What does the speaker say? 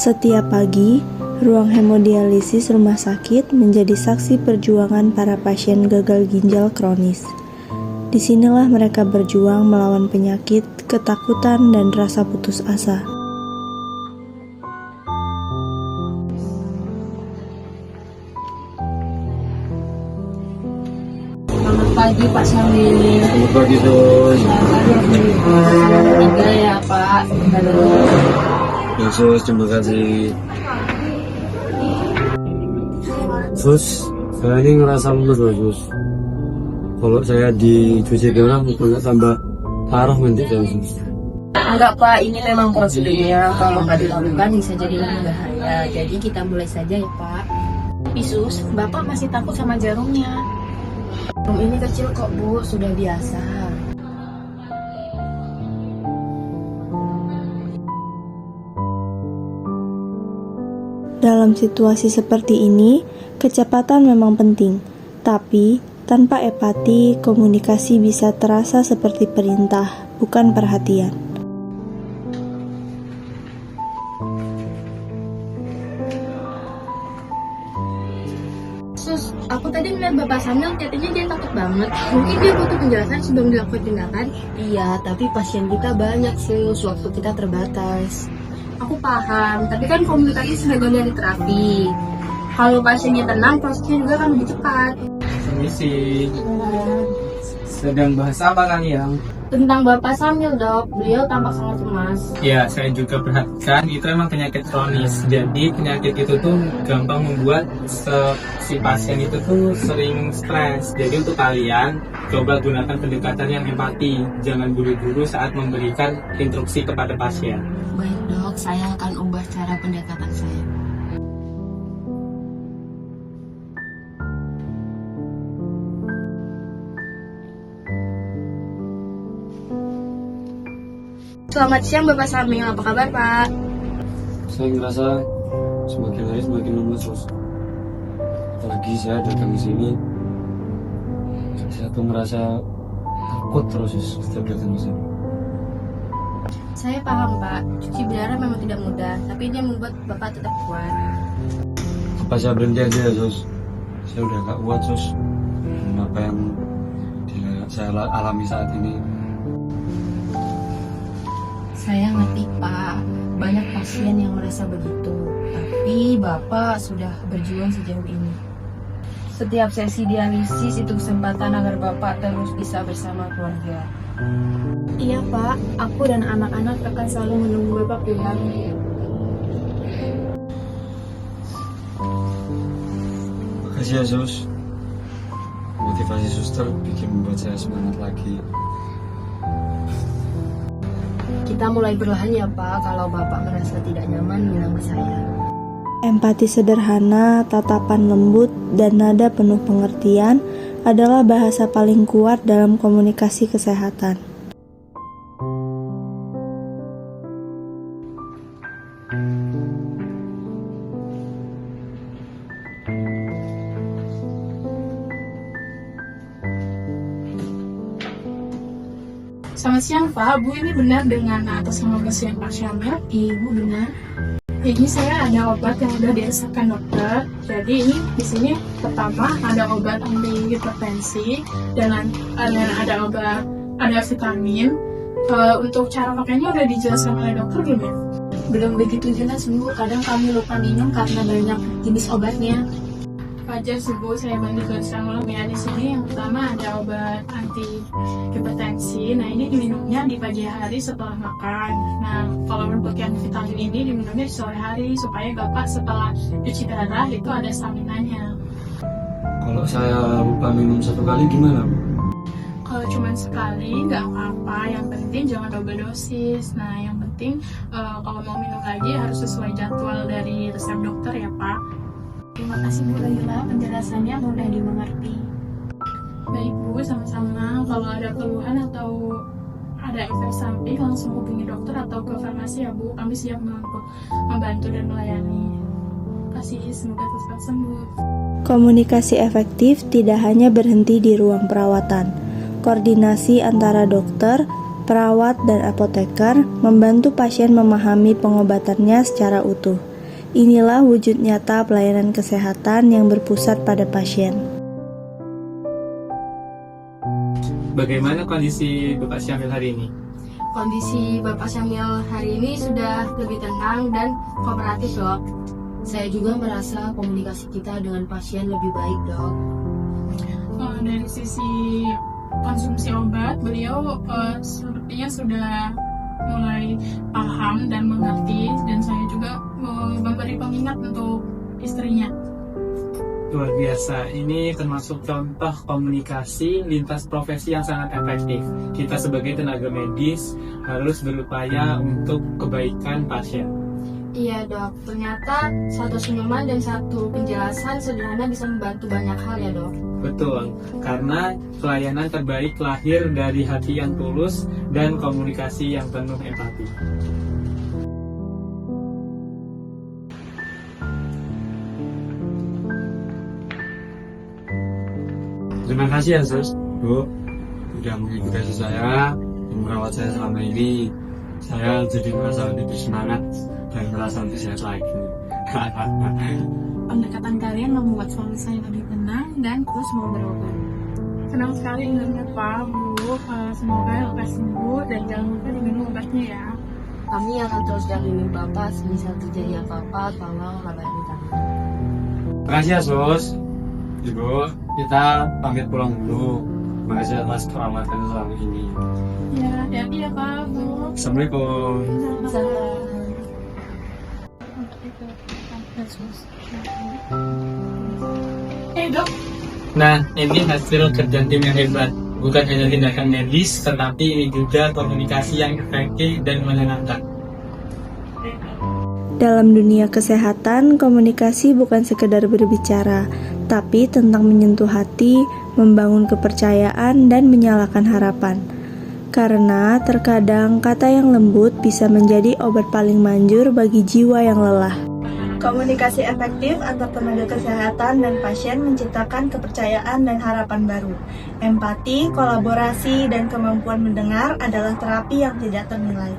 Setiap pagi, ruang hemodialisis rumah sakit menjadi saksi perjuangan para pasien gagal ginjal kronis. Disinilah mereka berjuang melawan penyakit, ketakutan, dan rasa putus asa. Selamat pagi Pak Syamil. Selamat pagi Sus. Tiga ya Pak. Ya Sus, terima kasih. Sus, saya ini ngerasa lemes loh Sus. Kalau saya dicuci darah mungkin tambah parah nanti saya Sus. Enggak Pak, ini memang prosedurnya. Kalau nggak dilakukan bisa jadi lebih bahaya. Jadi kita mulai saja ya Pak. Tapi Sus, Bapak masih takut sama jarumnya. Jarum ini kecil kok Bu, sudah biasa. Dalam situasi seperti ini, kecepatan memang penting, tapi tanpa empati, komunikasi bisa terasa seperti perintah, bukan perhatian. Sus, aku tadi melihat Bapak Samil, katanya dia takut banget. Mungkin dia butuh penjelasan sebelum dilakukan tindakan. Iya, tapi pasien kita banyak Sus, waktu kita terbatas. Aku paham, tapi kan komunikasi sebagai dari terapi. Kalau pasiennya tenang, prosesnya juga akan lebih cepat. Permisi. Sedang bahas apa kalian? Tentang Bapak Samil, Dok. Beliau tampak sangat cemas. Ya, saya juga perhatikan itu emang penyakit kronis. Jadi penyakit itu tuh gampang membuat si pasien itu tuh sering stres. Jadi untuk kalian coba gunakan pendekatan yang empati. Jangan buru-buru saat memberikan instruksi kepada pasien. Baik Dok, saya akan ubah cara pendekatan saya. Selamat siang Bapak Samil, apa kabar Pak? Saya ngerasa semakin hari semakin lemes Sus. Apalagi saya datang ke sini, saya tuh merasa takut terus Sus, setiap datang ke sini. Saya paham Pak, cuci darah memang tidak mudah, tapi dia membuat Bapak tetap kuat. Apa saya berhenti aja ya Sus? Saya udah gak kuat Sus. Apa yang saya alami saat ini. Saya ngerti Pak, banyak pasien yang merasa begitu. Tapi Bapak sudah berjuang sejauh ini. Setiap sesi dialisis itu kesempatan agar Bapak terus bisa bersama keluarga. Iya Pak, aku dan anak-anak akan selalu menunggu Bapak pulang. Makasih ya Sus. Motivasi suster bikin membuat saya semangat lagi. Kita mulai perlahan ya Pak, kalau Bapak merasa tidak nyaman bilang ke saya. Empati sederhana, tatapan lembut, dan nada penuh pengertian adalah bahasa paling kuat dalam komunikasi kesehatan. Selamat siang Pak, Bu ini benar dengan atas nama pasien Pak Syamil? Ibu benar. Ini saya ada obat yang sudah diresepkan dokter. Jadi ini di sini pertama ada obat anti hipertensi dan ada vitamin. Untuk cara pakainya udah dijelaskan oleh dokter belum ya? Belum begitu jelas Bu, kadang kami lupa minum karena banyak jenis obatnya. Wajar sih Bu, saya bantu tulisan ulang ya. Di sini yang pertama ada obat anti hipertensi. Nah ini diminumnya di pagi hari setelah makan. Nah kalau untuk yang vitamin ini diminumnya di sore hari supaya Bapak setelah cuci darah itu ada staminanya. Kalau saya lupa minum satu kali gimana Bu? Kalau cuma sekali nggak apa-apa, yang penting jangan double dosis. Nah yang penting kalau mau minum lagi harus sesuai jadwal dari resep dokter ya Pak. Terima kasih Bu Laila, penjelasannya mudah dimengerti. Baik Bu, sama-sama. Kalau ada keluhan atau ada efek samping langsung hubungi dokter atau ke farmasi ya Bu. Kami siap membantu dan melayani. Terima kasih, semoga cepat sembuh. Komunikasi efektif tidak hanya berhenti di ruang perawatan. Koordinasi antara dokter, perawat, dan apoteker membantu pasien memahami pengobatannya secara utuh. Inilah wujud nyata pelayanan kesehatan yang berpusat pada pasien. Bagaimana kondisi Bapak Syamil hari ini? Kondisi Bapak Syamil hari ini sudah lebih tenang dan kooperatif, Dok. Saya juga merasa komunikasi kita dengan pasien lebih baik, Dok. Dari sisi konsumsi obat, beliau sepertinya sudah mulai paham dan mengerti, dan saya juga memberi pengingat untuk istrinya. Luar biasa, ini termasuk contoh komunikasi lintas profesi yang sangat efektif. Kita sebagai tenaga medis harus berupaya untuk kebaikan pasien. Iya, Dok. Ternyata satu senyuman dan satu penjelasan sederhana bisa membantu banyak hal ya, Dok. Betul, karena pelayanan terbaik lahir dari hati yang tulus dan komunikasi yang penuh empati. Terima kasih ya Sus, Bu, sudah mengedukasi saya dan merawat saya selama ini. Saya jadi merasa lebih semangat dan merasa lebih sehat lagi. Pendekatan kalian membuat suami saya lebih tenang dan terus mau berobat. Senang sekali dengarnya, Pak, Bu. Semoga lekas sembuh dan jangan lupa diminum obatnya ya. Kami akan terus dampingi Bapak semisal terjadi apa-apa, tolong kabarin kami. Terima kasih ya Sus. Ibu, kita pamit pulang dulu. Terima kasih atas perawatan selama ini. Ya, hati-hati ya, Pak, Bu. Assalamualaikum. Dok. Nah, ini hasil kerja tim yang hebat. Bukan hanya tindakan medis, tetapi ini juga komunikasi yang efektif dan menyenangkan. Dalam dunia kesehatan, komunikasi bukan sekedar berbicara, tapi tentang menyentuh hati, membangun kepercayaan, dan menyalakan harapan. Karena terkadang kata yang lembut bisa menjadi obat paling manjur bagi jiwa yang lelah. Komunikasi efektif antar tenaga kesehatan dan pasien menciptakan kepercayaan dan harapan baru. Empati, kolaborasi, dan kemampuan mendengar adalah terapi yang tidak ternilai.